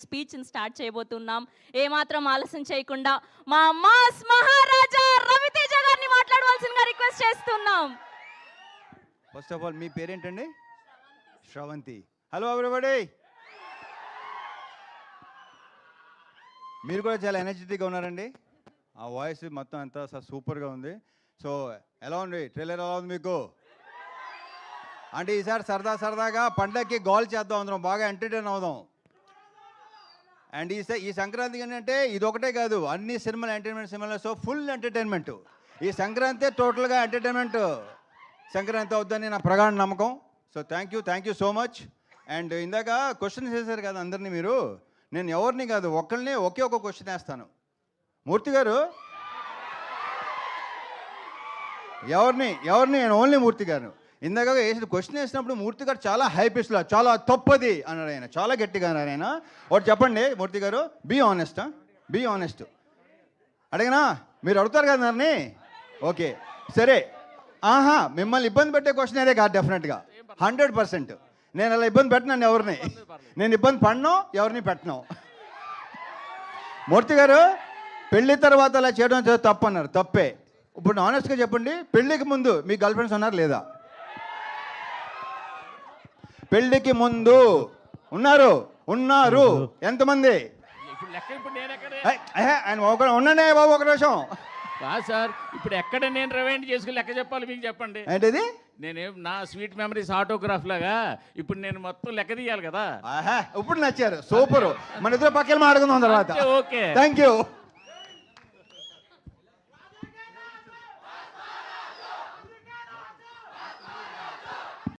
స్పీచ్ని start చేయబోతున్నాం. ఏమాత్రం ఆలస్యం చేయకుండా మా మాస్ మహారాజా రవితేజ గారిని మాట్లాడవలసిందిగా రిక్వెస్ట్ చేస్తున్నాం. ఫస్ట్ ఆఫ్ ఆల్ మీ పేరేంటండి? శ్రవంతి. Hello everybody. మీరు కూడా చాలా ఎనర్జెటిక్గా ఉన్నారండి. ఆ వాయిస్ మొత్తం అంతా సూపర్గా ఉంది. సో ఎలా ఉంది ట్రైలర్? ఎలా ఉంది మీకు? అంటే ఈసారి సరదాగా పండగకి గోల్ చేద్దాం, అందరం బాగా ఎంటర్టైన్ అవుదాం. అండ్ ఈ సంక్రాంతికి ఏంటంటే ఇది ఒకటే కాదు, అన్ని సినిమాలు ఎంటర్టైన్మెంట్ సినిమాలు. So full entertainment. ఈ సంక్రాంతి టోటల్గా ఎంటర్టైన్మెంట్ సంక్రాంతి అవుద్దని నా ప్రగాఢ నమ్మకం. So thank you so much. And ఇందాక క్వశ్చన్స్ వేశారు కదా అందరినీ మీరు. నేను ఎవరిని కాదు, ఒక్కరిని ఒకే ఒక క్వశ్చన్ వేస్తాను. మూర్తి గారు ఎవరిని నేను ఓన్లీ మూర్తి గారు. ఇందాక వేసిన క్వశ్చన్ వేసినప్పుడు మూర్తి గారు చాలా హైపిస్లో చాలా తప్పది అన్నాడు. ఆయన చాలా గట్టిగా అన్నారు. ఆయన ఒకటి చెప్పండి మూర్తి గారు, బీ ఆనెస్ట్. అడిగినా మీరు అడుగుతారు కదా నన్ను. ఓకే సరే. మిమ్మల్ని ఇబ్బంది పెట్టే క్వశ్చన్ అదే కాదు, డెఫినెట్గా 100%. నేను అలా ఇబ్బంది పెట్టినాను ఎవరిని, నేను ఇబ్బంది పడను, ఎవరిని పెట్టను. మూర్తి గారు పెళ్లి తర్వాత అలా చేయడం తప్పు అన్నారు. తప్పే. ఇప్పుడు ఆనెస్ట్గా చెప్పండి, పెళ్ళికి ముందు మీ గర్ల్ ఫ్రెండ్స్ ఉన్నారు లేదా? పెళ్ళికి ముందు ఉన్నారు ఎంతమంది? ఆయన ఉండండి బాబు ఒక నిమిషం. సార్ ఇప్పుడు ఎక్కడ నేను రివైండ్ చేసుకుని లెక్క చెప్పాలి మీకు చెప్పండి. ఏంటిది? నేనేం నా స్వీట్ మెమరీస్ ఆటోగ్రాఫ్ లాగా ఇప్పుడు నేను మొత్తం లెక్క తీయాలి కదా. ఇప్పుడు నచ్చారు, సూపర్. మన ఇద్దరు పక్కన మాట్లాడుకుందాం తర్వాత. Okay thank you.